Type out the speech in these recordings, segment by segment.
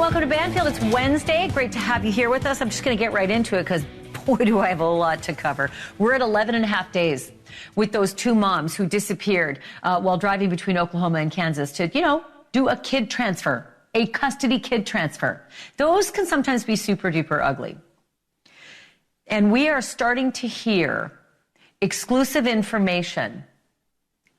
welcome to Banfield. It's Wednesday. Great to have you here with us. I'm just going to get right into it because, boy, do I have a lot to cover. We're at 11 and a half days with those two moms who disappeared while driving between Oklahoma and Kansas to, do a kid transfer, a custody kid transfer. Those can sometimes be super duper ugly. And we are starting to hear exclusive information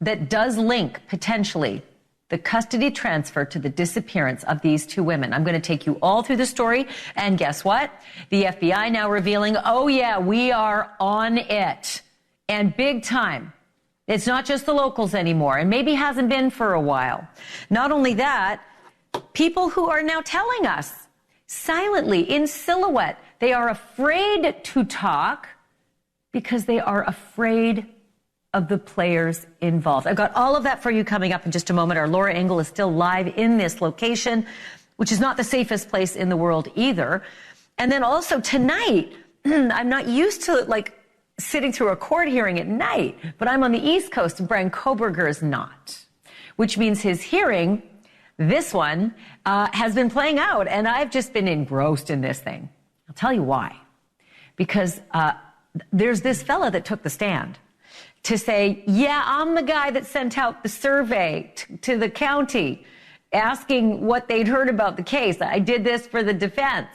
that does link potentially the custody transfer to the disappearance of these two women. I'm going to take you all through the story. And guess what? The FBI now revealing, oh yeah, we are on it. And big time. It's not just the locals anymore, and maybe hasn't been for a while. Not only that, people who are now telling us silently, in silhouette, they are afraid to talk because they are afraid of the players involved. I've got all of that for you coming up in just a moment. Our Laura Engel is still live in this location, which is not the safest place in the world either. And then also tonight, I'm not used to sitting through a court hearing at night, but I'm on the East Coast and Brian Koberger is not, which means his hearing, this one, has been playing out. And I've just been engrossed in this thing. I'll tell you why. Because there's this fella that took the stand to say, yeah, I'm the guy that sent out the survey to the county asking what they'd heard about the case. I did this for the defense.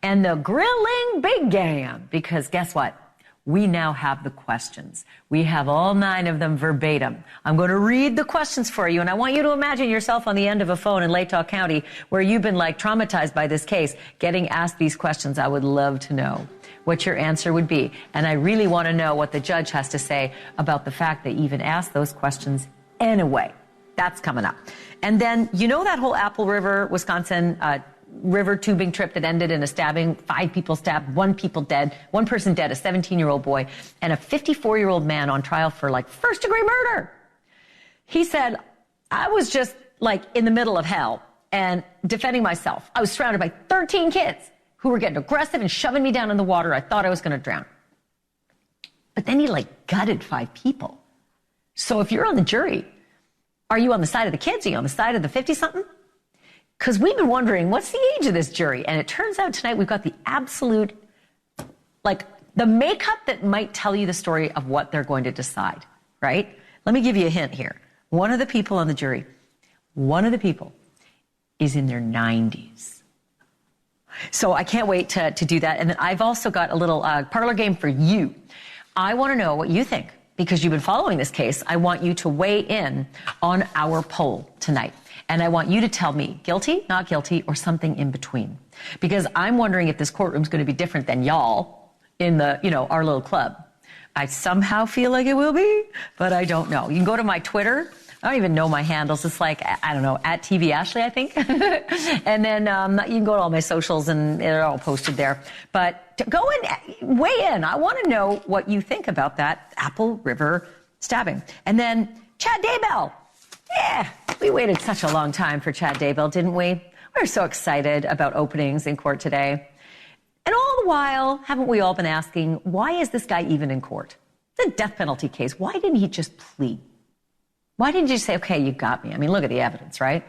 And the grilling began because guess what? We now have the questions. We have all 9 of them verbatim. I'm going to read the questions for you, and I want you to imagine yourself on the end of a phone in Latah County where you've been traumatized by this case, getting asked these questions. I would love to know what your answer would be. And I really want to know what the judge has to say about the fact they even asked those questions anyway. That's coming up. And then, that whole Apple River, Wisconsin, river tubing trip that ended in a stabbing, 5 people stabbed, 1 person dead, a 17-year-old boy, and a 54-year-old man on trial for first-degree murder. He said, I was just in the middle of hell and defending myself. I was surrounded by 13 kids who were getting aggressive and shoving me down in the water. I thought I was going to drown. But then he gutted 5 people. So if you're on the jury, are you on the side of the kids? Are you on the side of the 50-something? Because we've been wondering, what's the age of this jury? And it turns out tonight we've got the absolute, the makeup that might tell you the story of what they're going to decide, right? Let me give you a hint here. One of the people on the jury, is in their 90s. So I can't wait to do that. And then I've also got a little parlor game for you. I want to know what you think. Because you've been following this case, I want you to weigh in on our poll tonight. And I want you to tell me guilty, not guilty, or something in between. Because I'm wondering if this courtroom's going to be different than y'all in the, our little club. I somehow feel like it will be, but I don't know. You can go to my Twitter. I don't even know my handles. It's I don't know, at TV Ashleigh, I think. And then you can go to all my socials and they're all posted there. But go and weigh in. I want to know what you think about that Apple River stabbing. And then Chad Daybell. Yeah, we waited such a long time for Chad Daybell, didn't we? We were so excited about openings in court today. And all the while, haven't we all been asking, why is this guy even in court? It's a death penalty case. Why didn't he just plead? Why didn't you say, okay, you got me? I mean, look at the evidence, right?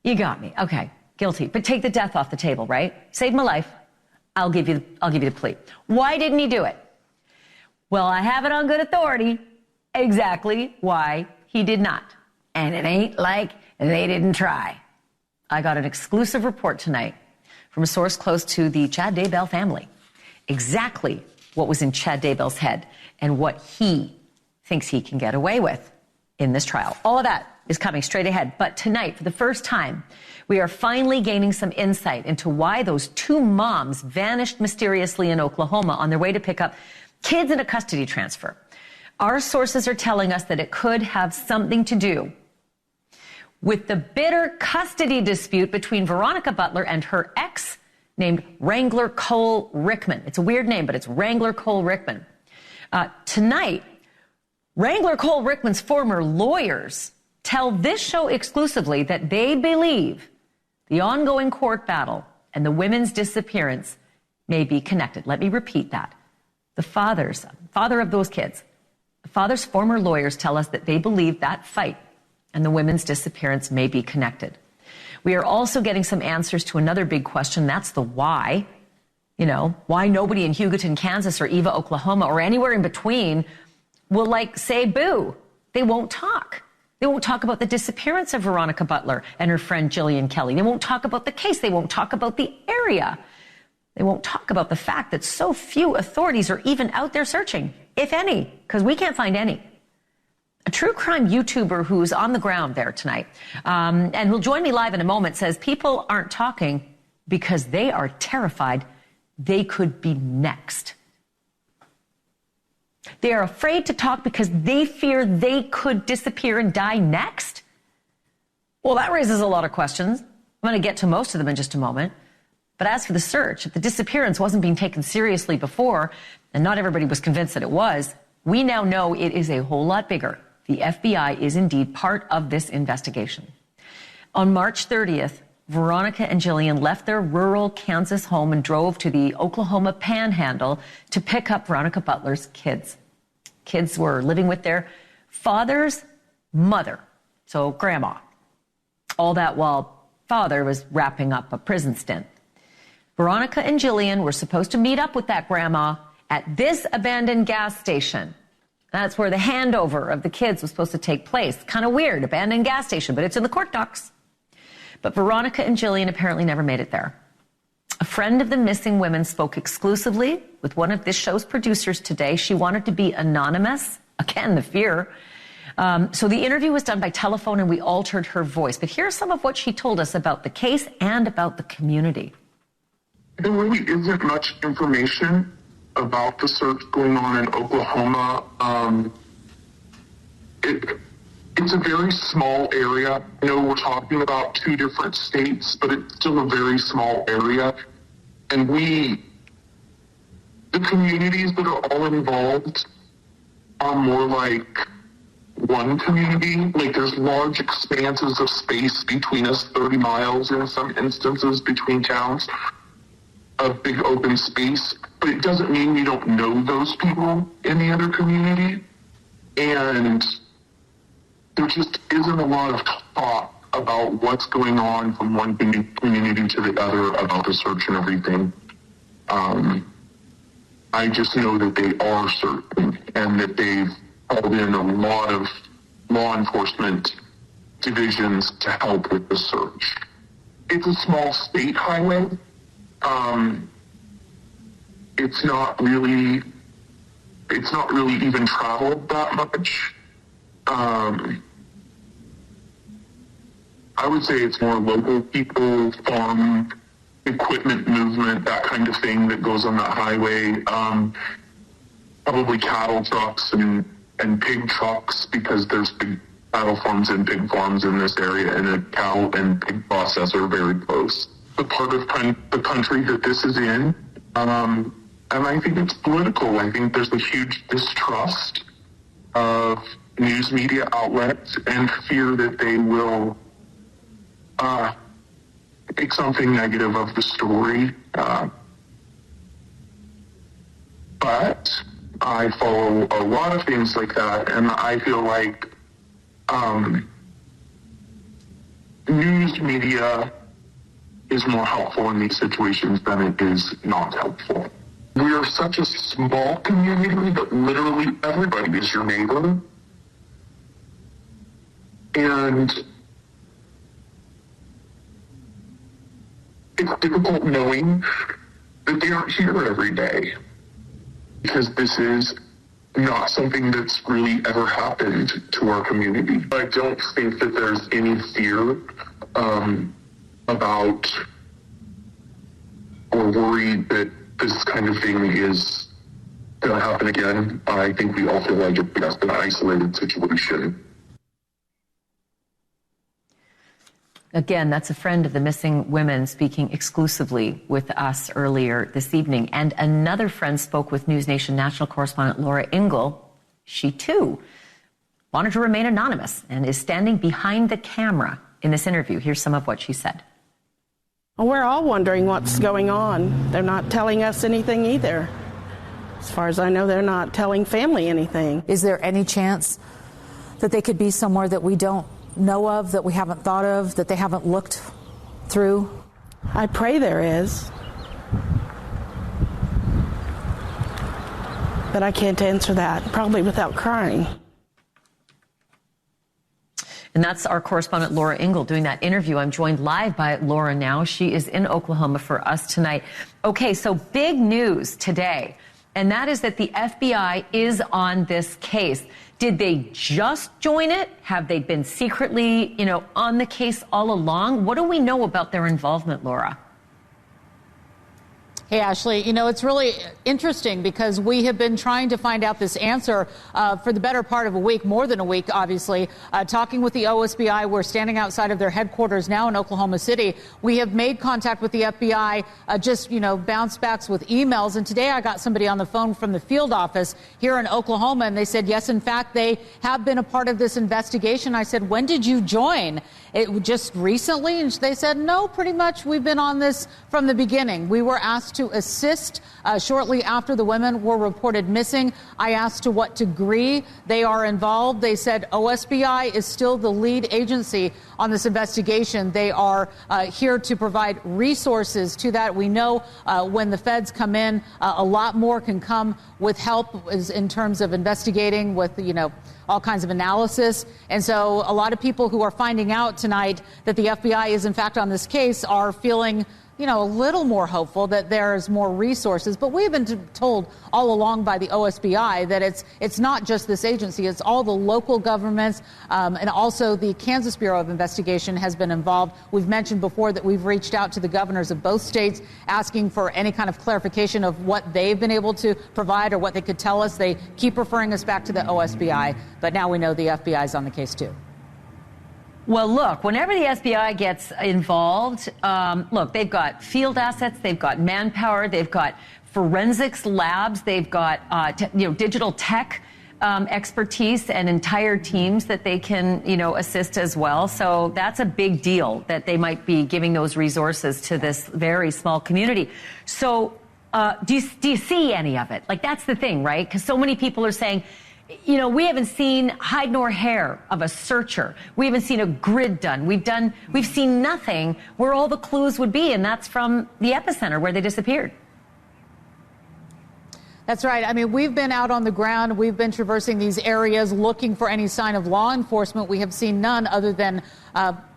You got me. Okay, guilty. But take the death off the table, right? Save my life. I'll give you the plea. Why didn't he do it? Well, I have it on good authority exactly why he did not. And it ain't like they didn't try. I got an exclusive report tonight from a source close to the Chad Daybell family. Exactly what was in Chad Daybell's head and what he thinks he can get away with in this trial. All of that is coming straight ahead. But tonight, for the first time, we are finally gaining some insight into why those 2 moms vanished mysteriously in Oklahoma on their way to pick up kids in a custody transfer. Our sources are telling us that it could have something to do with the bitter custody dispute between Veronica Butler and her ex named Wrangler Cole Rickman. It's a weird name, but it's Wrangler Cole Rickman. Tonight, Wrangler Cole Rickman's former lawyers tell this show exclusively that they believe the ongoing court battle and the women's disappearance may be connected. Let me repeat that. The father of those kids, the father's former lawyers tell us that they believe that fight and the women's disappearance may be connected. We are also getting some answers to another big question. That's the why. You know, why nobody in Hugoton, Kansas or Eva, Oklahoma or anywhere in between will say boo. They won't talk. They won't talk about the disappearance of Veronica Butler and her friend Jillian Kelly. They won't talk about the case. They won't talk about the area. They won't talk about the fact that so few authorities are even out there searching, if any, because we can't find any. A true crime YouTuber who's on the ground there tonight, and will join me live in a moment, says people aren't talking because they are terrified they could be next. They are afraid to talk because they fear they could disappear and die next? Well, that raises a lot of questions. I'm going to get to most of them in just a moment. But as for the search, if the disappearance wasn't being taken seriously before, and not everybody was convinced that it was, we now know it is a whole lot bigger. The FBI is indeed part of this investigation. On March 30th, Veronica and Jillian left their rural Kansas home and drove to the Oklahoma Panhandle to pick up Veronica Butler's kids. Kids were living with their father's mother, so grandma. All that while father was wrapping up a prison stint. Veronica and Jillian were supposed to meet up with that grandma at this abandoned gas station. That's where the handover of the kids was supposed to take place. Kind of weird, abandoned gas station, but it's in the court docs. But Veronica and Jillian apparently never made it there. A friend of the missing women spoke exclusively with one of this show's producers today. She wanted to be anonymous. Again, the fear. So the interview was done by telephone and we altered her voice. But here's some of what she told us about the case and about the community. There really isn't much information about the search going on in Oklahoma. It's a very small area. I know we're talking about 2 different states, but it's still a very small area. And the communities that are all involved are more like one community. Like there's large expanses of space between us, 30 miles in some instances between towns, a big open space. But it doesn't mean we don't know those people in the other community. And there just isn't a lot of talk about what's going on from one community to the other about the search and everything. I just know that they are searching and that they've called in a lot of law enforcement divisions to help with the search. It's a small state highway. It's not really even traveled that much. I would say it's more local people, farm, equipment movement, that kind of thing that goes on that highway. Probably cattle trucks and pig trucks, because there's big cattle farms and pig farms in this area, and a cow and pig processor very close. The part of the country that this is in, and I think it's political. I think there's a huge distrust of news media outlets and fear that they will make something negative of the story. But I follow a lot of things like that, and I feel like news media is more helpful in these situations than it is not helpful. We are such a small community that literally everybody is your neighbor. And it's difficult knowing that they aren't here every day, because this is not something that's really ever happened to our community. I don't think that there's any fear about or worried that this kind of thing is going to happen again. I think we all feel like it's just an isolated situation. Again, that's a friend of the missing women speaking exclusively with us earlier this evening. And another friend spoke with NewsNation national correspondent Laura Ingle. She, too, wanted to remain anonymous and is standing behind the camera in this interview. Here's some of what she said. Well, we're all wondering what's going on. They're not telling us anything either. As far as I know, they're not telling family anything. Is there any chance that they could be somewhere that we don't know of, that we haven't thought of, that they haven't looked through? I pray there is. But I can't answer that, probably without crying. And that's our correspondent, Laura Ingle, doing that interview. I'm joined live by Laura now. She is in Oklahoma for us tonight. Okay, so big news today, and that is that the FBI is on this case. Did they just join it? Have they been secretly, on the case all along? What do we know about their involvement, Laura? Hey, Ashleigh, it's really interesting because we have been trying to find out this answer for the better part of a week, more than a week, obviously. Talking with the OSBI, we're standing outside of their headquarters now in Oklahoma City. We have made contact with the FBI, bounce backs with emails. And today I got somebody on the phone from the field office here in Oklahoma, and they said, yes, in fact, they have been a part of this investigation. I said, when did you join? It just recently? And they said, no, pretty much we've been on this from the beginning. We were asked to assist shortly after the women were reported missing. I asked to what degree they are involved. They said OSBI is still the lead agency on this investigation. They are here to provide resources to that. We know when the feds come in, a lot more can come with help in terms of investigating with, all kinds of analysis. And so a lot of people who are finding out tonight that the FBI is in fact on this case are feeling a little more hopeful that there's more resources. But we've been told all along by the OSBI that it's not just this agency, it's all the local governments, and also the Kansas Bureau of Investigation has been involved. We've mentioned before that we've reached out to the governors of both states asking for any kind of clarification of what they've been able to provide or what they could tell us. They keep referring us back to the OSBI, but now we know the FBI is on the case too. Well, look, whenever the FBI gets involved, they've got field assets, they've got manpower, they've got forensics labs, they've got, digital tech expertise and entire teams that they can, assist as well. So that's a big deal that they might be giving those resources to this very small community. So do you see any of it? Like, that's the thing, right? Because so many people are saying, we haven't seen hide nor hair of a searcher. We haven't seen a grid done. We've seen nothing where all the clues would be, and that's from the epicenter where they disappeared. That's right. I mean, we've been out on the ground. We've been traversing these areas looking for any sign of law enforcement. We have seen none other than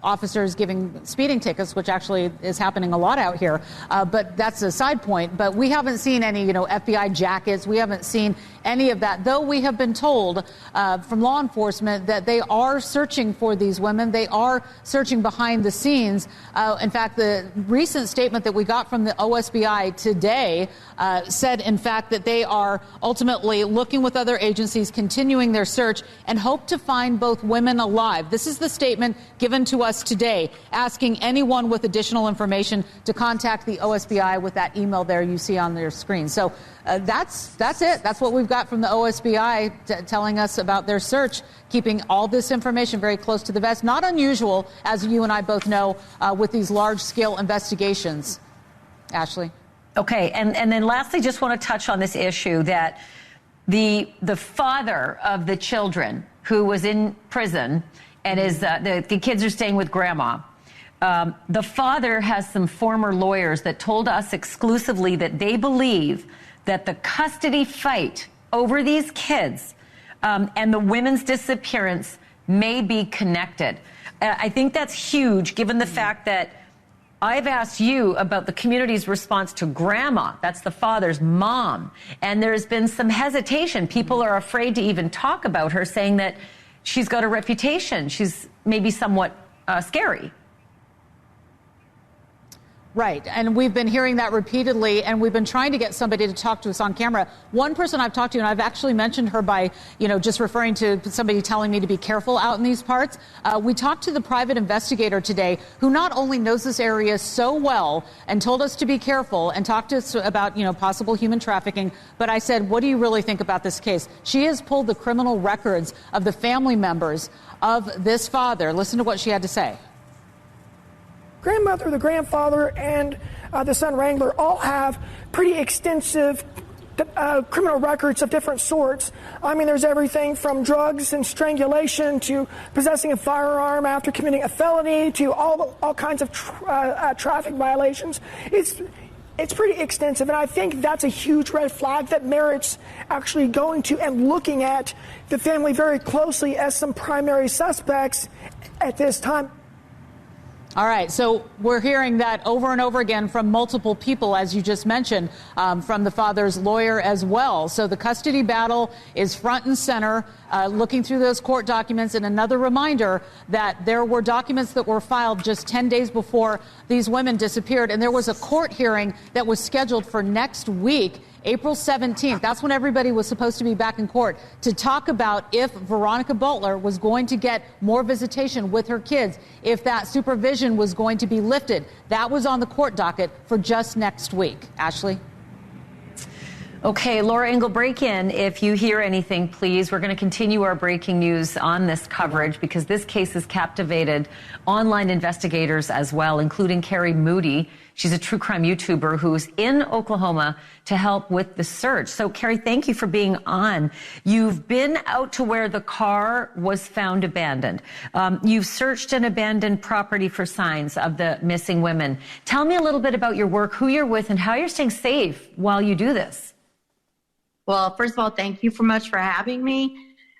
officers giving speeding tickets, which actually is happening a lot out here. But that's a side point. But we haven't seen any, FBI jackets. We haven't seen any of that, though we have been told from law enforcement that they are searching for these women. They are searching behind the scenes. In fact, the recent statement that we got from the OSBI today said, in fact, that they are ultimately looking with other agencies, continuing their search, and hope to find both women alive. This is the statement given to us today, asking anyone with additional information to contact the OSBI with that email there you see on their screen. So that's it. That's what we've got from the OSBI telling us about their search, keeping all this information very close to the vest. Not unusual, as you and I both know, with these large-scale investigations. Ashleigh. Okay, and then lastly, just want to touch on this issue that the father of the children who was in prison and the kids are staying with grandma. The father has some former lawyers that told us exclusively that they believe that the custody fight over these kids and the women's disappearance may be connected. I think that's huge, given the fact that I've asked you about the community's response to grandma. That's the father's mom. And there's been some hesitation. People are afraid to even talk about her, saying that she's got a reputation. She's maybe somewhat scary. Right. And we've been hearing that repeatedly, and we've been trying to get somebody to talk to us on camera. One person I've talked to, and I've actually mentioned her by, just referring to somebody telling me to be careful out in these parts. We talked to the private investigator today who not only knows this area so well and told us to be careful and talked to us about, possible human trafficking. But I said, what do you really think about this case? She has pulled the criminal records of the family members of this father. Listen to what she had to say. Grandmother, the grandfather, and the son Wrangler all have pretty extensive criminal records of different sorts. I mean, there's everything from drugs and strangulation to possessing a firearm after committing a felony to all kinds of traffic violations. It's pretty extensive, and I think that's a huge red flag that merits actually going to and looking at the family very closely as some primary suspects at this time. All right, so we're hearing that over and over again from multiple people, as you just mentioned, from the father's lawyer as well. So the custody battle is front and center, looking through those court documents. And another reminder that there were documents that were filed just 10 days before these women disappeared. And there was a court hearing that was scheduled for next week, April 17th. That's when everybody was supposed to be back in court to talk about if Veronica Butler was going to get more visitation with her kids, if that supervision was going to be lifted. That was on the court docket for just next week. Ashleigh? Okay, Laura Ingle, break in. If you hear anything, please. We're going to continue our breaking news on this coverage because this case has captivated online investigators as well, including Carrie Moody. She's a true crime YouTuber who's in Oklahoma to help with the search. So, Carrie, thank you for being on. You've been out to where the car was found abandoned. You've searched an abandoned property for signs of the missing women. Tell me a little bit about your work, who you're with, and how you're staying safe while you do this. Well, first of all, thank you so much for having me.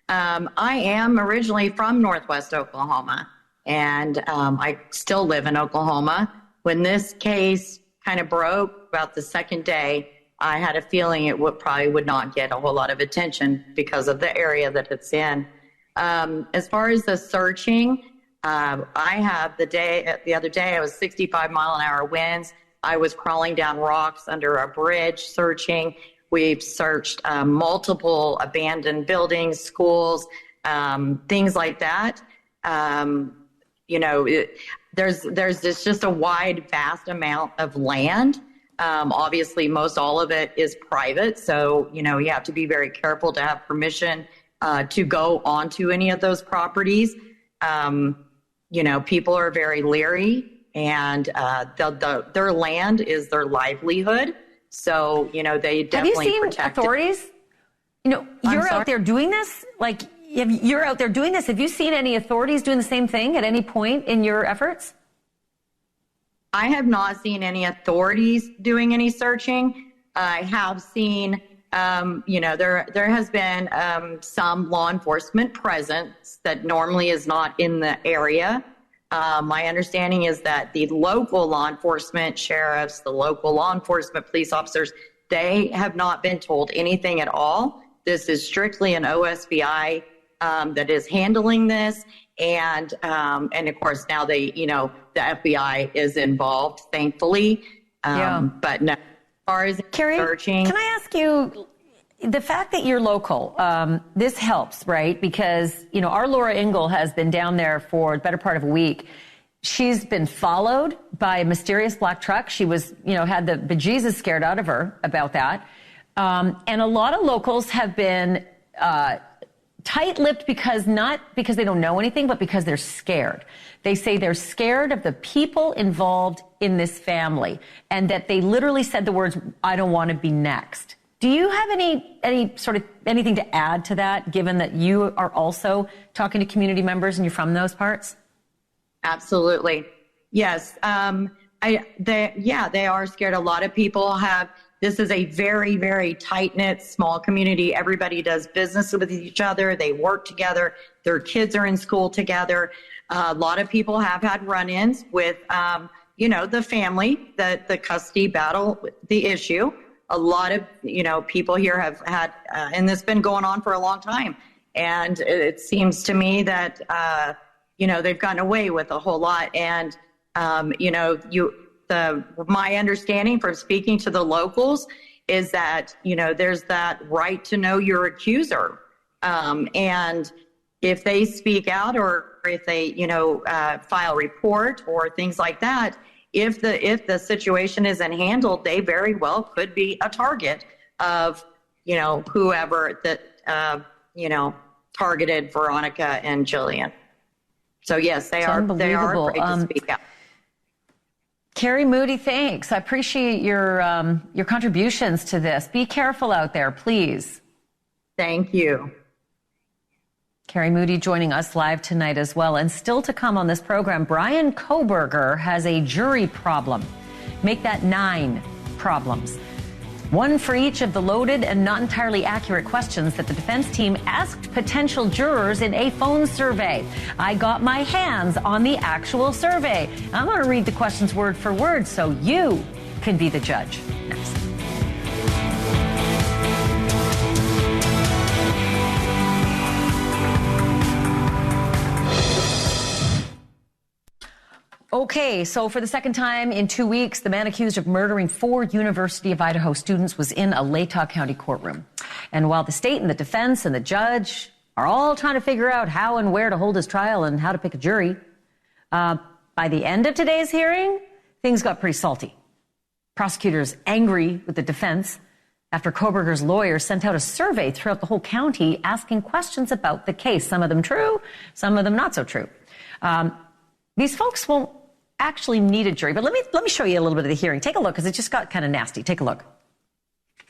I am originally from Northwest Oklahoma, and I still live in Oklahoma. When this case kind of broke about the second day, I had a feeling it probably would not get a whole lot of attention because of the area that it's in. As far as the searching, I have the other day, I was 65-mile-an-hour winds. I was crawling down rocks under a bridge searching. We've searched multiple abandoned buildings, schools, things like that. There's just a wide, vast amount of land. Obviously, most all of it is private. So, you have to be very careful to have permission to go onto any of those properties. People are very leery, and their land is their livelihood. So, they definitely protect. Have you seen authorities? You're out there doing this? You're out there doing this. Have you seen any authorities doing the same thing at any point in your efforts? I have not seen any authorities doing any searching. I have seen, there has been some law enforcement presence that normally is not in the area. My understanding is that the local law enforcement sheriffs, the local law enforcement police officers, they have not been told anything at all. This is strictly an OSBI that is handling this. And of course, now the FBI is involved, thankfully. But no, as far as Carrie, searching. Can I ask you, the fact that you're local, this helps, right? Because, our Laura Ingle has been down there for the better part of a week. She's been followed by a mysterious black truck. She was, had the bejesus scared out of her about that. And a lot of locals have been tight-lipped not because they don't know anything, but because they're scared. They say they're scared of the people involved in this family and that they literally said the words, "I don't want to be next." Do you have anything to add to that, given that you are also talking to community members and you're from those parts? Absolutely. Yes. They are scared. A lot of people have. This is a very, very tight-knit, small community. Everybody does business with each other. They work together. Their kids are in school together. A lot of people have had run-ins with, the family, the custody battle, the issue. A lot of, people here have had, and this has been going on for a long time. And it seems to me that, they've gotten away with a whole lot. And, my understanding from speaking to the locals is that, there's that right to know your accuser. And if they speak out or if they, file a report or things like that, if the situation isn't handled, they very well could be a target of, whoever that, targeted Veronica and Jillian. So yes, they are afraid to speak out. Carrie Moody, thanks. I appreciate your contributions to this. Be careful out there, please. Thank you. Carrie Moody joining us live tonight as well. And still to come on this program, Bryan Kohberger has a jury problem. Make that 9 problems. One for each of the loaded and not entirely accurate questions that the defense team asked potential jurors in a phone survey. I got my hands on the actual survey. I'm going to read the questions word for word so you can be the judge. Next. Okay, so for the second time in 2 weeks, the man accused of murdering 4 University of Idaho students was in a Latah County courtroom. And while the state and the defense and the judge are all trying to figure out how and where to hold his trial and how to pick a jury, by the end of today's hearing, things got pretty salty. Prosecutors angry with the defense after Kohberger's lawyers sent out a survey throughout the whole county asking questions about the case. Some of them true, some of them not so true. These folks won't actually need a jury, but let me show you a little bit of the hearing. Take a look, because it just got kind of nasty. Take a look.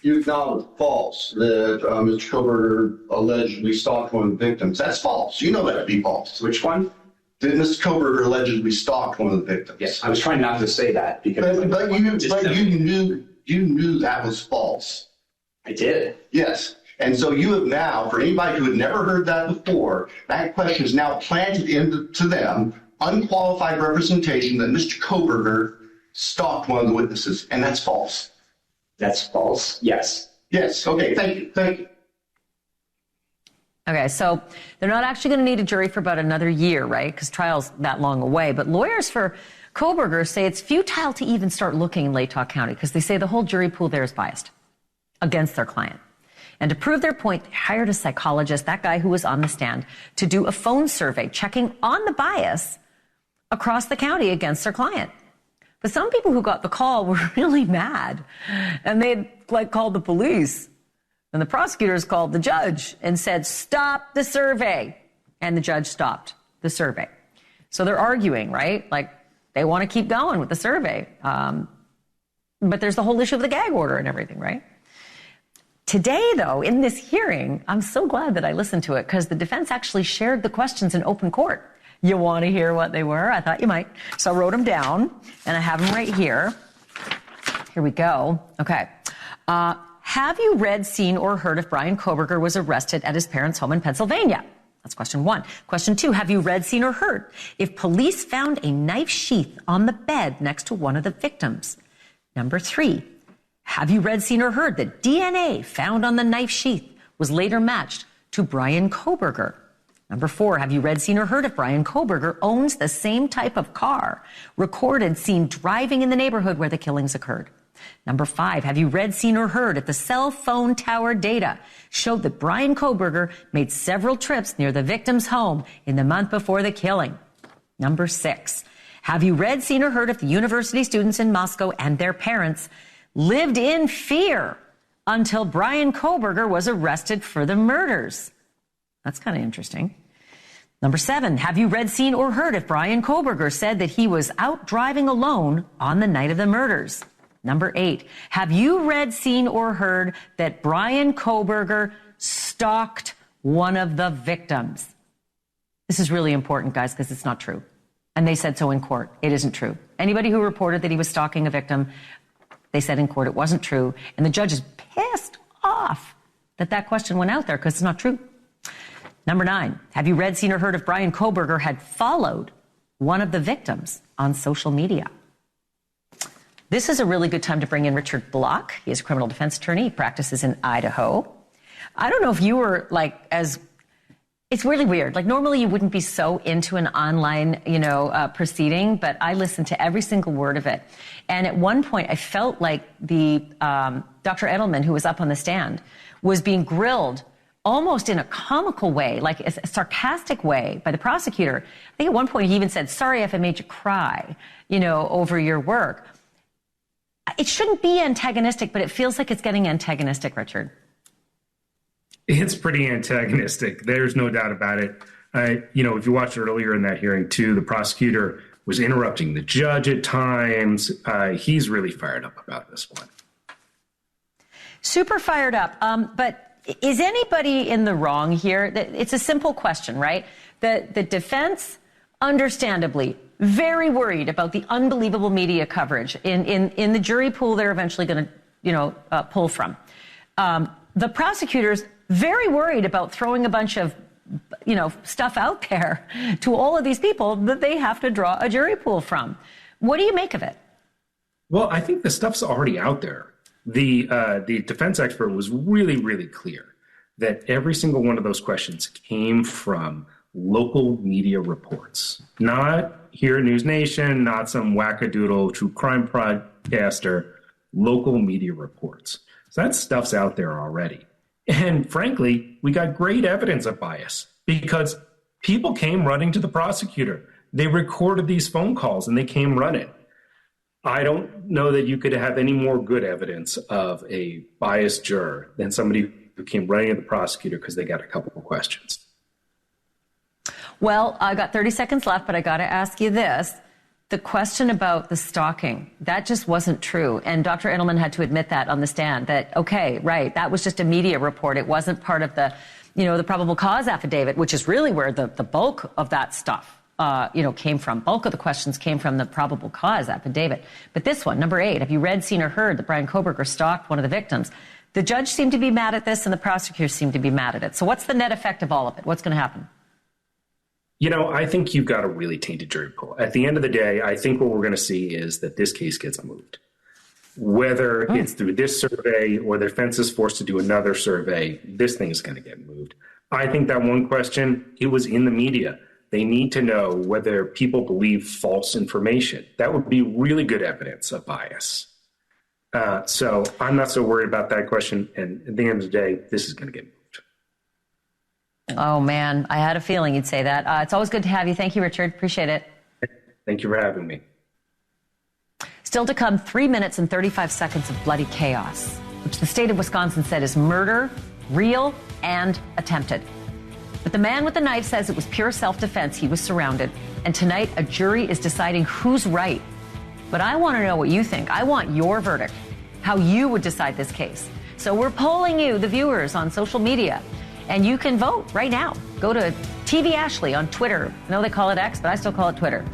You acknowledge false that Mr. Kohberger allegedly stalked one of the victims. That's false. You know that to be false. Which one? That Mr. Kohberger allegedly stalked one of the victims. Yes, I was trying not to say that because. But you knew that was false. I did. Yes. And so you have now, for anybody who had never heard that before, that question is now planted into them. Unqualified representation that Mr. Kohberger stalked one of the witnesses, and that's false. That's false. Yes. Yes. Okay. Thank you. Thank you. Okay, so they're not actually going to need a jury for about another year, right? Because trial's that long away. But lawyers for Kohberger say it's futile to even start looking in Latah County because they say the whole jury pool there is biased against their client. And to prove their point, they hired a psychologist, that guy who was on the stand, to do a phone survey checking on the bias across the county against their client. But some people who got the call were really mad, and they called the police, and the prosecutors called the judge and said, stop the survey. And the judge stopped the survey. So they're arguing, right? They want to keep going with the survey. But there's the whole issue of the gag order and everything, right? Today, though, in this hearing, I'm so glad that I listened to it because the defense actually shared the questions in open court. You want to hear what they were? I thought you might. So I wrote them down, and I have them right here. Here we go. Okay. Have you read, seen, or heard if Bryan Kohberger was arrested at his parents' home in Pennsylvania? That's question 1. Question 2, have you read, seen, or heard if police found a knife sheath on the bed next to one of the victims? Number 3, have you read, seen, or heard that DNA found on the knife sheath was later matched to Bryan Kohberger? Number 4, have you read, seen, or heard if Bryan Kohberger owns the same type of car recorded seen driving in the neighborhood where the killings occurred? Number 5, have you read, seen, or heard if the cell phone tower data showed that Bryan Kohberger made several trips near the victim's home in the month before the killing? Number 6, have you read, seen, or heard if the university students in Moscow and their parents lived in fear until Bryan Kohberger was arrested for the murders? That's kind of interesting. Number 7, have you read, seen, or heard if Bryan Kohberger said that he was out driving alone on the night of the murders? Number 8, have you read, seen, or heard that Bryan Kohberger stalked one of the victims? This is really important, guys, because it's not true. And they said so in court. It isn't true. Anybody who reported that he was stalking a victim, they said in court it wasn't true. And the judge is pissed off that that question went out there because it's not true. Number 9, have you read, seen, or heard if Bryan Kohberger had followed one of the victims on social media? This is a really good time to bring in Richard Block. He is a criminal defense attorney. He practices in Idaho. I don't know if you were it's really weird. Normally you wouldn't be so into an online, proceeding, but I listened to every single word of it. And at one point I felt like the Dr. Edelman, who was up on the stand, was being grilled almost in a comical way, like a sarcastic way by the prosecutor. I think at one point he even said, sorry if I made you cry, over your work. It shouldn't be antagonistic, but it feels like it's getting antagonistic, Richard. It's pretty antagonistic. There's no doubt about it. If you watched earlier in that hearing, too, the prosecutor was interrupting the judge at times. He's really fired up about this one. Super fired up. But is anybody in the wrong here? It's a simple question, right? The defense, understandably, very worried about the unbelievable media coverage in the jury pool they're eventually going to, pull from. The prosecutors, very worried about throwing a bunch of, stuff out there to all of these people that they have to draw a jury pool from. What do you make of it? Well, I think the stuff's already out there. The defense expert was really, really clear that every single one of those questions came from local media reports, not here at NewsNation, not some wackadoodle true crime podcaster, local media reports. So that stuff's out there already. And frankly, we got great evidence of bias because people came running to the prosecutor. They recorded these phone calls and they came running. I don't know that you could have any more good evidence of a biased juror than somebody who came running to the prosecutor because they got a couple of questions. Well, I got 30 seconds left, but I got to ask you this. The question about the stalking, that just wasn't true. And Dr. Edelman had to admit that on the stand, that, okay, right, that was just a media report. It wasn't part of the, the probable cause affidavit, which is really where the bulk of that stuff, came from. Bulk of the questions came from the probable cause affidavit. But this one, number 8, have you read, seen, or heard that Brian Koberger stalked one of the victims? The judge seemed to be mad at this and the prosecutors seemed to be mad at it. So what's the net effect of all of it? What's going to happen? I think you've got a really tainted jury pool. At the end of the day, I think what we're going to see is that this case gets moved. Whether it's through this survey or the defense is forced to do another survey, this thing is going to get moved. I think that one question, it was in the media. They need to know whether people believe false information. That would be really good evidence of bias. So I'm not so worried about that question. And at the end of the day, this is going to get moved. Oh, man, I had a feeling you'd say that. It's always good to have you. Thank you, Richard. Appreciate it. Thank you for having me. Still to come, 3 minutes and 35 seconds of bloody chaos, which the state of Wisconsin said is murder, real and attempted. But the man with the knife says it was pure self-defense. He was surrounded. And tonight, a jury is deciding who's right. But I want to know what you think. I want your verdict, how you would decide this case. So we're polling you, the viewers, on social media. And you can vote right now. Go to TV Ashleigh on Twitter. I know they call it X, but I still call it Twitter.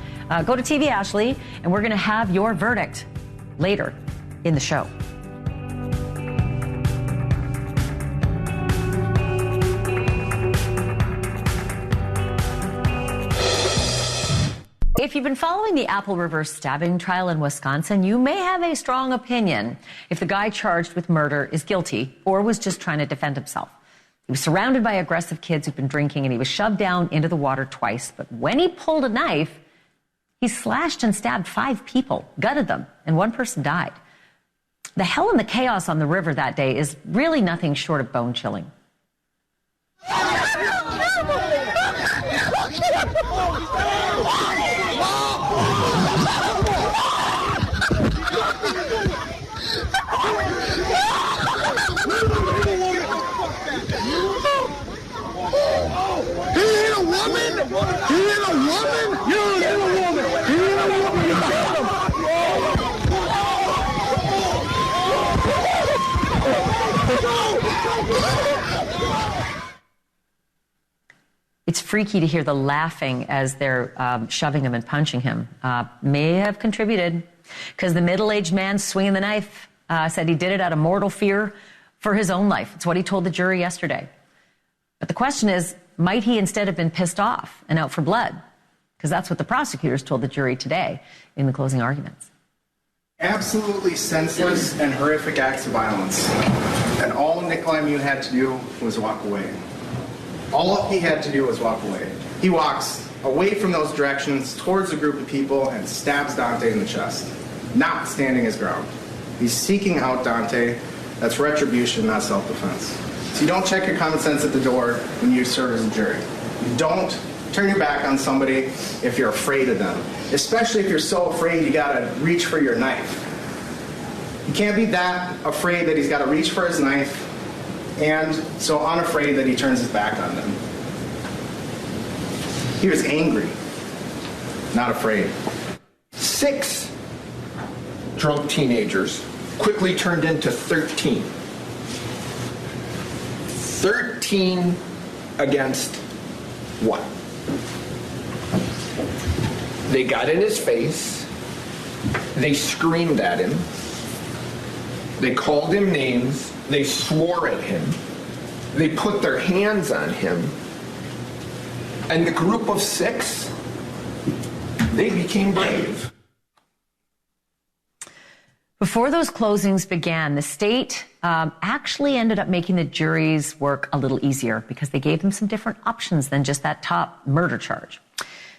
Go to TV Ashleigh, and we're going to have your verdict later in the show. If you've been following the Apple River stabbing trial in Wisconsin, you may have a strong opinion if the guy charged with murder is guilty or was just trying to defend himself. He was surrounded by aggressive kids who'd been drinking, and he was shoved down into the water twice. But when he pulled a knife, he slashed and stabbed 5 people, gutted them, and 1 person died. The hell and the chaos on the river that day is really nothing short of bone-chilling. It's freaky to hear the laughing as they're shoving him and punching him. May have contributed, because the middle-aged man swinging the knife said he did it out of mortal fear for his own life. It's what he told the jury yesterday. But the question is, might he instead have been pissed off and out for blood? Because that's what the prosecutors told the jury today in the closing arguments. Absolutely senseless and horrific acts of violence. And all Nick Lymune had to do was walk away. All he had to do was walk away. He walks away from those directions towards a group of people and stabs Dante in the chest, not standing his ground. He's seeking out Dante. That's retribution, not self-defense. So you don't check your common sense at the door when you serve as a jury. You don't turn your back on somebody if you're afraid of them, especially if you're so afraid you gotta reach for your knife. You can't be that afraid that he's gotta reach for his knife and so unafraid that he turns his back on them. He was angry, not afraid. 6 drunk teenagers quickly turned into 13. 13 against 1. They got in his face. They screamed at him. They called him names. They swore at him. They put their hands on him. And the group of 6, they became brave. Before those closings began, the state actually ended up making the jury's work a little easier because they gave them some different options than just that top murder charge.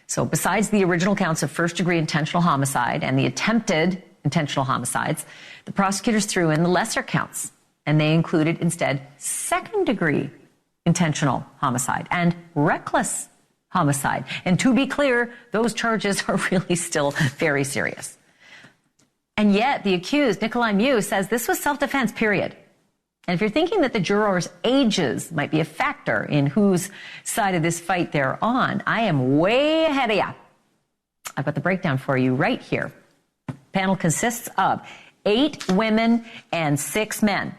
So besides the original counts of first-degree intentional homicide and the attempted intentional homicides, the prosecutors threw in the lesser counts, and they included instead second-degree intentional homicide and reckless homicide. And to be clear, those charges are really still very serious. And yet the accused, Nikolai Mew, says this was self-defense, period. And if you're thinking that the jurors' ages might be a factor in whose side of this fight they're on, I am way ahead of you. I've got the breakdown for you right here. The panel consists of 8 women and 6 men.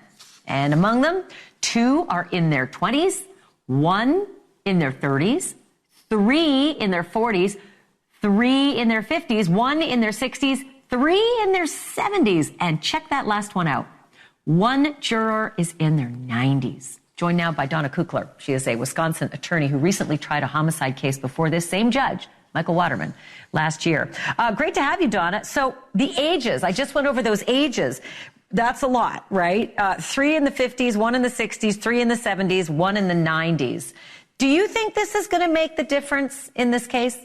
And among them, 2 are in their 20s, 1 in their 30s, 3 in their 40s, 3 in their 50s, 1 in their 60s, 3 in their 70s. And check that last one out. 1 juror is in their 90s. Joined now by Donna Kukler. She is a Wisconsin attorney who recently tried a homicide case before this same judge, Michael Waterman, last year. Great to have you, Donna. So the ages, I just went over those ages. That's a lot, right? 3 in the 50s, 1 in the 60s, 3 in the 70s, 1 in the 90s. Do you think this is going to make the difference in this case?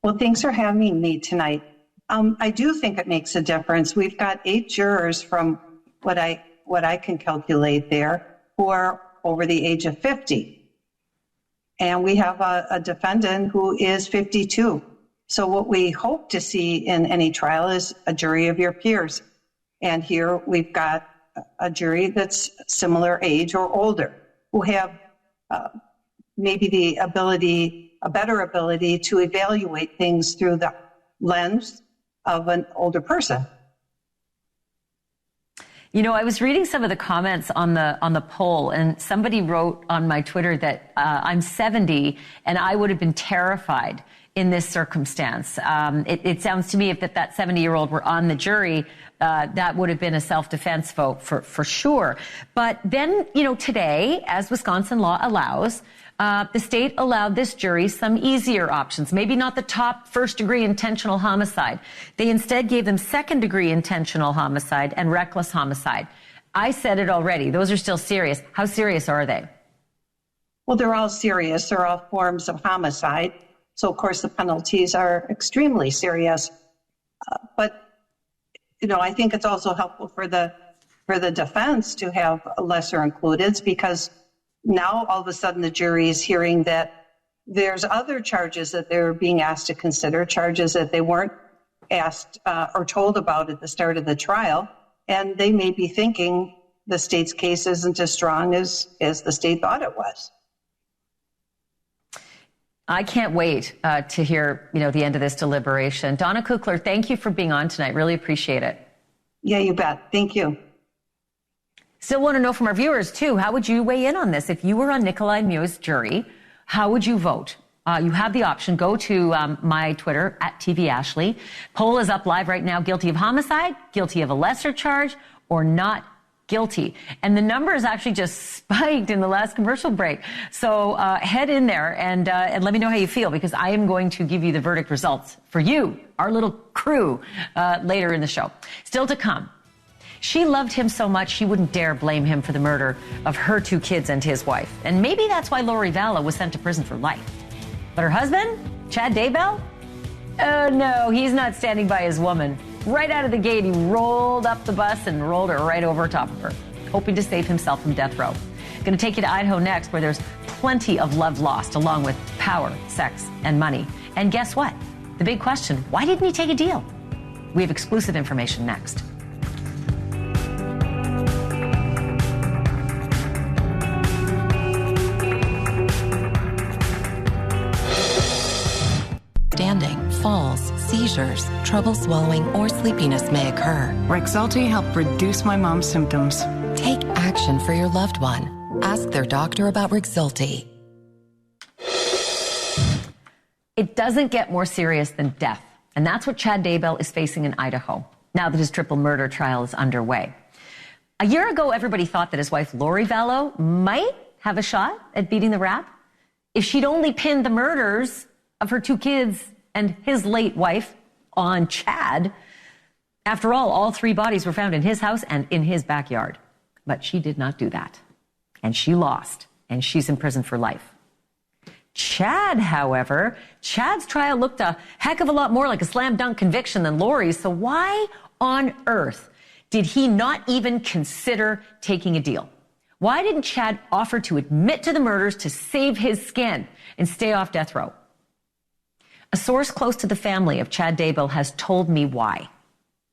Well, thanks for having me tonight. I do think it makes a difference. We've got 8 jurors from what I can calculate there who are over the age of 50. And we have a defendant who is 52. So what we hope to see in any trial is a jury of your peers. And here we've got a jury that's similar age or older, who have maybe the ability, a better ability to evaluate things through the lens of an older person. You know, I was reading some of the comments on the poll, and somebody wrote on my Twitter that I'm 70 and I would have been terrified in this circumstance. It sounds to me if that 70-year-old were on the jury, that would have been a self-defense vote for sure. But then, you know, today, as Wisconsin law allows, the state allowed this jury some easier options, maybe not the top first-degree intentional homicide. They instead gave them second-degree intentional homicide and reckless homicide. I said it already. Those are still serious. How serious are they? Well, they're all serious. They're all forms of homicide. So, of course, the penalties are extremely serious. But, you know, I think it's also helpful for the defense to have lesser includeds, because now all of a sudden the jury is hearing that there's other charges that they're being asked to consider, charges that they weren't asked or told about at the start of the trial. And they may be thinking the state's case isn't as strong as the state thought it was. I can't wait to hear, you know, the end of this deliberation. Donna Kukler, thank you for being on tonight. Really appreciate it. Yeah, you bet. Thank you. Still want to know from our viewers, too, how would you weigh in on this? If you were on Nikolai Mew's jury, how would you vote? You have the option. Go to my Twitter, @TVAshleigh. Poll is up live right now. Guilty of homicide, guilty of a lesser charge, or not guilty. And the number has actually just spiked in the last commercial break. So head in there and let me know how you feel, because I am going to give you the verdict results for you, our little crew, later in the show. Still to come. She loved him so much she wouldn't dare blame him for the murder of her 2 kids and his wife. And maybe that's why Lori Vallow was sent to prison for life. But her husband, Chad Daybell? Oh, no, he's not standing by his woman. Right out of the gate, he rolled up the bus and rolled her right over top of her, hoping to save himself from death row. Going to take you to Idaho next, where there's plenty of love lost, along with power, sex, and money. And guess what? The big question, why didn't he take a deal? We have exclusive information next. understanding, falls, seizures, trouble swallowing, or sleepiness may occur. Rexulti helped reduce my mom's symptoms. Take action for your loved one. Ask their doctor about Rexulti. It doesn't get more serious than death, and that's what Chad Daybell is facing in Idaho, now that his triple murder trial is underway. A year ago, everybody thought that his wife, Lori Vallow, might have a shot at beating the rap if she'd only pinned the murders of her 2 kids and his late wife on Chad. After all 3 bodies were found in his house and in his backyard. But she did not do that. And she lost, and she's in prison for life. Chad, however, Chad's trial looked a heck of a lot more like a slam dunk conviction than Lori's, so why on earth did he not even consider taking a deal? Why didn't Chad offer to admit to the murders to save his skin and stay off death row? A source close to the family of Chad Daybell has told me why,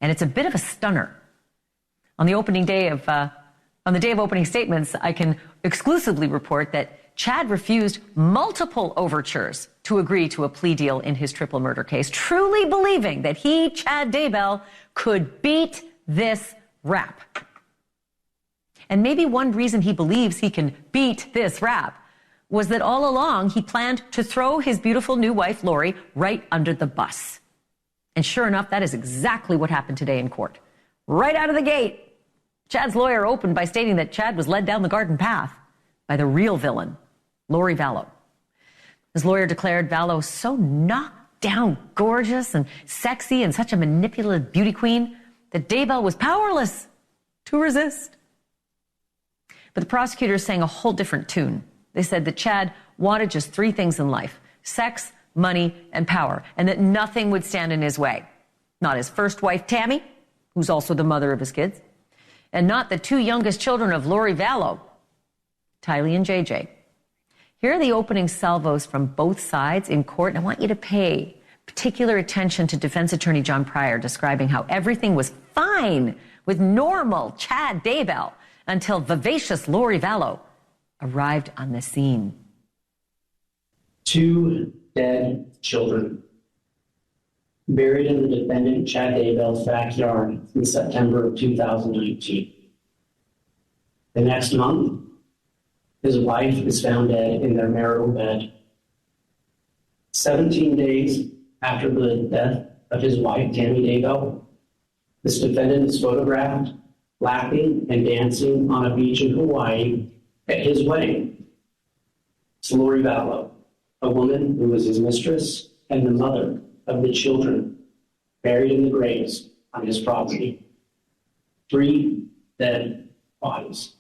and it's a bit of a stunner. On the day of opening statements, I can exclusively report that Chad refused multiple overtures to agree to a plea deal in his triple murder case, truly believing that he, Chad Daybell, could beat this rap. And maybe one reason he believes he can beat this rap was that all along he planned to throw his beautiful new wife, Lori, right under the bus. And sure enough, that is exactly what happened today in court. Right out of the gate, Chad's lawyer opened by stating that Chad was led down the garden path by the real villain, Lori Vallow. His lawyer declared Vallow so knocked down gorgeous and sexy and such a manipulative beauty queen that Daybell was powerless to resist. But the prosecutors sang a whole different tune. They said that Chad wanted just 3 things in life: sex, money, and power, and that nothing would stand in his way. Not his first wife, Tammy, who's also the mother of his kids, and not the 2 youngest children of Lori Vallow, Tylee and JJ. Here are the opening salvos from both sides in court, and I want you to pay particular attention to defense attorney John Pryor describing how everything was fine with normal Chad Daybell until vivacious Lori Vallow arrived on the scene. 2 dead children buried in the defendant Chad Daybell's backyard in September of 2019. The next month, his wife is found dead in their marital bed. 17 days after the death of his wife, Tammy Daybell, this defendant is photographed laughing and dancing on a beach in Hawaii at his wedding. It's Lori Vallow, a woman who was his mistress and the mother of the children buried in the graves on his property. 3 dead bodies.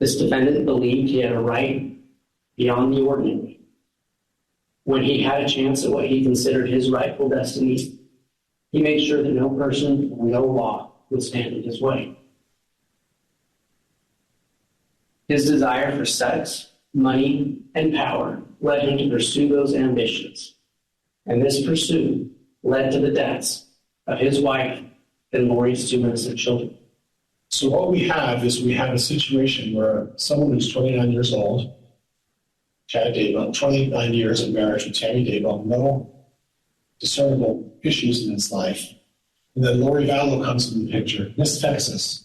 This defendant believed he had a right beyond the ordinary. When he had a chance at what he considered his rightful destiny, he made sure that no person or no law would stand in his way. His desire for sex, money, and power led him to pursue those ambitions. And this pursuit led to the deaths of his wife and Lori's 2 innocent children. So what we have is a situation where someone who's 29 years old, Chad Daybell, 29 years of marriage with Tammy Daybell, no discernible issues in his life. And then Lori Vallow comes into the picture, Miss Texas,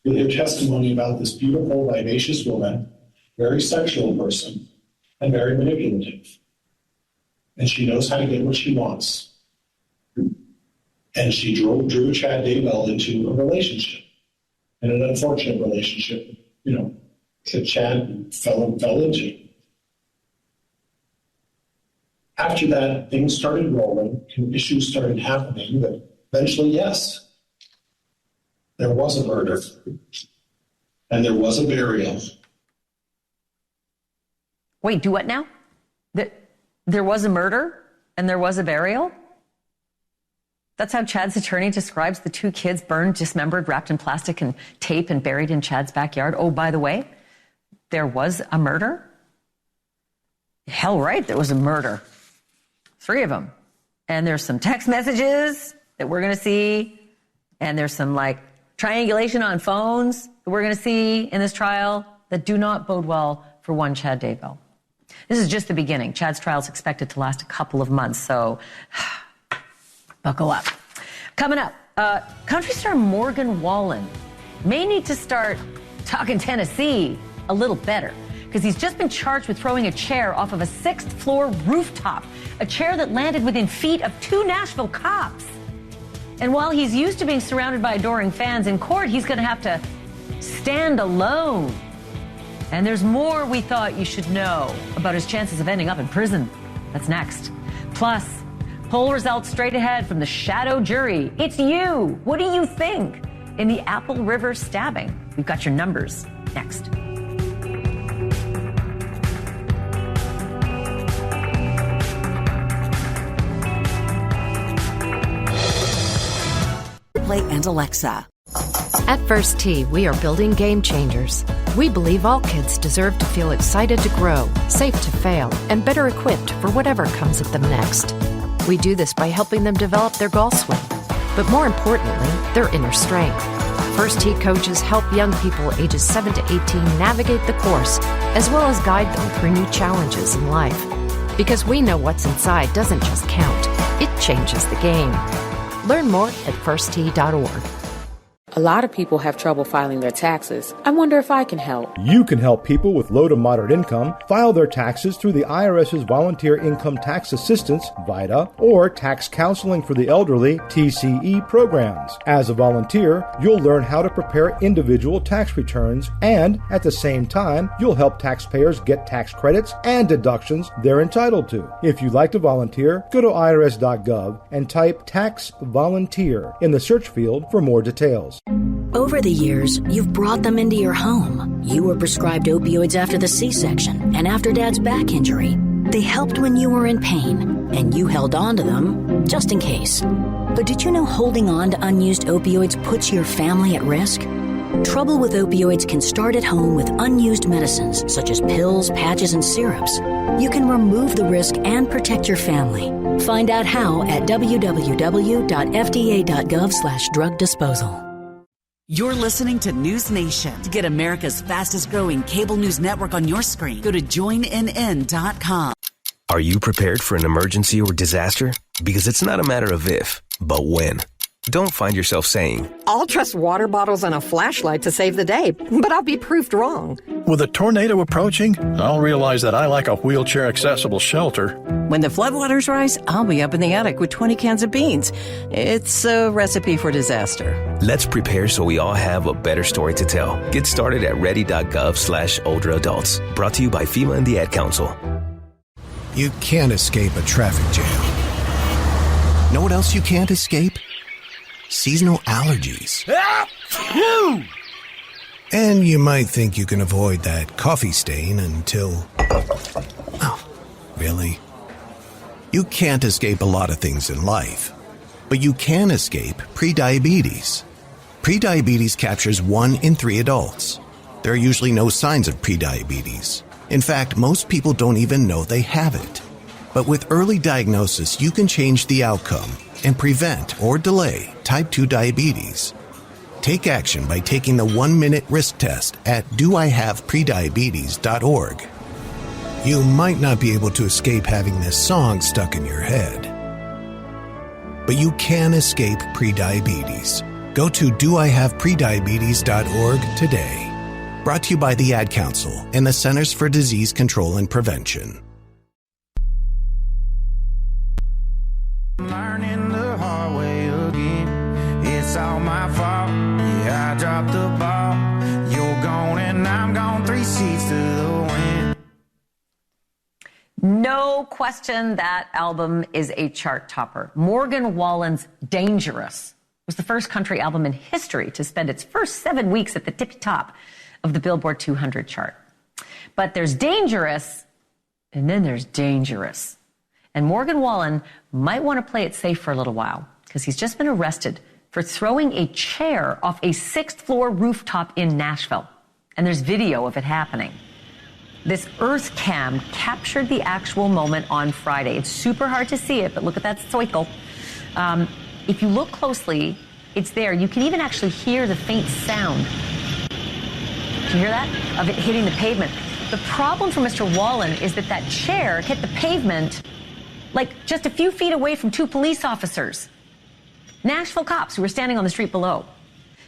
with her testimony about this beautiful, vivacious woman, very sexual person, and very manipulative. And she knows how to get what she wants. And she drew Chad Daybell into a relationship, and an unfortunate relationship, that Chad fell into. After that, things started rolling, and issues started happening, but eventually, yes, there was a murder, and there was a burial. Wait, do what now? There was a murder, and there was a burial? That's how Chad's attorney describes the 2 kids burned, dismembered, wrapped in plastic and tape and buried in Chad's backyard. Oh, by the way, there was a murder? Hell right, there was a murder. 3 of them. And there's some text messages that we're going to see. And there's some triangulation on phones that we're going to see in this trial that do not bode well for one Chad Daybell. This is just the beginning. Chad's trial is expected to last a couple of months, so buckle up. Coming up, country star Morgan Wallen may need to start talking Tennessee a little better, because he's just been charged with throwing a chair off of a 6th-floor rooftop, a chair that landed within feet of 2 Nashville cops. And while he's used to being surrounded by adoring fans in court, he's going to have to stand alone. And there's more we thought you should know about his chances of ending up in prison. That's next. Plus, poll results straight ahead from the shadow jury. It's you. What do you think in the Apple River stabbing? We've got your numbers next. And Alexa. At First Tee, we are building game changers. We believe all kids deserve to feel excited to grow, safe to fail, and better equipped for whatever comes at them next. We do this by helping them develop their golf swing, but more importantly, their inner strength. First Tee coaches help young people ages 7 to 18 navigate the course, as well as guide them through new challenges in life. Because we know what's inside doesn't just count, it changes the game. Learn more at firsttee.org. A lot of people have trouble filing their taxes. I wonder if I can help. You can help people with low to moderate income file their taxes through the IRS's Volunteer Income Tax Assistance, VITA, or Tax Counseling for the Elderly, TCE programs. As a volunteer, you'll learn how to prepare individual tax returns, and at the same time, you'll help taxpayers get tax credits and deductions they're entitled to. If you'd like to volunteer, go to irs.gov and type Tax Volunteer in the search field for more details. Over the years, you've brought them into your home. You were prescribed opioids after the C-section and after Dad's back injury. They helped when you were in pain, and you held on to them just in case. But did you know holding on to unused opioids puts your family at risk? Trouble with opioids can start at home with unused medicines such as pills, patches, and syrups. You can remove the risk and protect your family. Find out how at www.fda.gov/drug disposal. You're listening to NewsNation. To get America's fastest growing cable news network on your screen, go to joinnn.com. Are you prepared for an emergency or disaster? Because it's not a matter of if, but when. Don't find yourself saying, I'll trust water bottles and a flashlight to save the day, but I'll be proved wrong. With a tornado approaching, I'll realize that I like a wheelchair-accessible shelter. When the floodwaters rise, I'll be up in the attic with 20 cans of beans. It's a recipe for disaster. Let's prepare so we all have a better story to tell. Get started at ready.gov/older adults. Brought to you by FEMA and the Ad Council. You can't escape a traffic jam. Know what else you can't escape? Seasonal allergies. And you might think you can avoid that coffee stain until... Oh, really? You can't escape a lot of things in life, but you can escape prediabetes. Prediabetes captures 1 in 3 adults. There are usually no signs of prediabetes. In fact, most people don't even know they have it. But with early diagnosis, you can change the outcome and prevent or delay type 2 diabetes. Take action by taking the 1-minute risk test at doihaveprediabetes.org. You might not be able to escape having this song stuck in your head, but you can escape prediabetes. Go to doihaveprediabetes.org today. Brought to you by the Ad Council and the Centers for Disease Control and Prevention. Learning the hard way again. It's all my fault. Yeah, I dropped the ball. You're gone and I'm gone. 3 seats to the wind. No question that album is a chart topper. Morgan Wallen's Dangerous was the first country album in history to spend its first 7 weeks at the tippy top of the Billboard 200 chart. But there's Dangerous, and then there's Dangerous. And Morgan Wallen might want to play it safe for a little while, because he's just been arrested for throwing a chair off a 6th-floor rooftop in Nashville. And there's video of it happening. This Earth Cam captured the actual moment on Friday. It's super hard to see it, but look at that cycle. If you look closely, it's there. You can even actually hear the faint sound. Do you hear that? Of it hitting the pavement. The problem for Mr. Wallen is that chair hit the pavement like just a few feet away from two police officers, Nashville cops who were standing on the street below.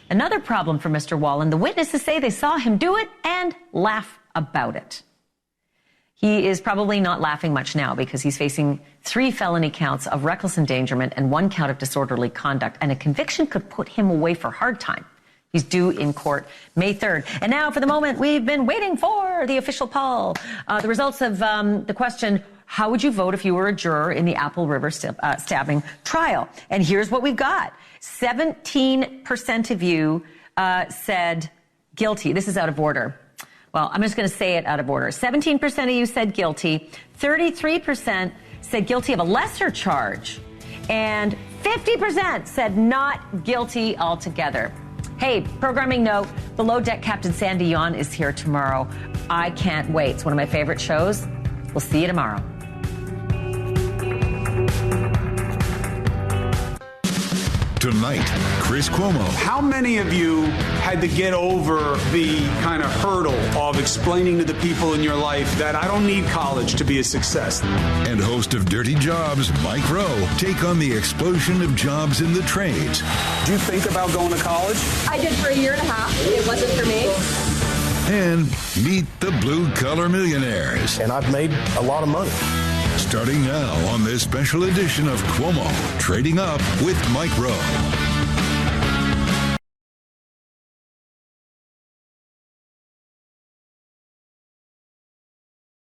Another problem for Mr. Wallen, the witnesses say they saw him do it and laugh about it. He is probably not laughing much now because he's facing 3 felony counts of reckless endangerment and 1 count of disorderly conduct, and a conviction could put him away for hard time. He's due in court May 3rd. And now for the moment we've been waiting for, the official poll. The results of the question, how would you vote if you were a juror in the Apple River stabbing trial? And here's what we've got. 17% of you said guilty. This is out of order. Well, I'm just going to say it out of order. 17% of you said guilty. 33% said guilty of a lesser charge. And 50% said not guilty altogether. Hey, programming note, Below Deck Captain Sandy Yon is here tomorrow. I can't wait. It's one of my favorite shows. We'll see you tomorrow. Tonight, Chris Cuomo. How many of you had to get over the kind of hurdle of explaining to the people in your life that I don't need college to be a success? And host of Dirty Jobs, Mike Rowe, take on the explosion of jobs in the trades. Did you think about going to college? I did for 1.5 years. It wasn't for me. And meet the blue-collar millionaires. And I've made a lot of money. Starting now on this special edition of Cuomo, Trading Up with Mike Rowe.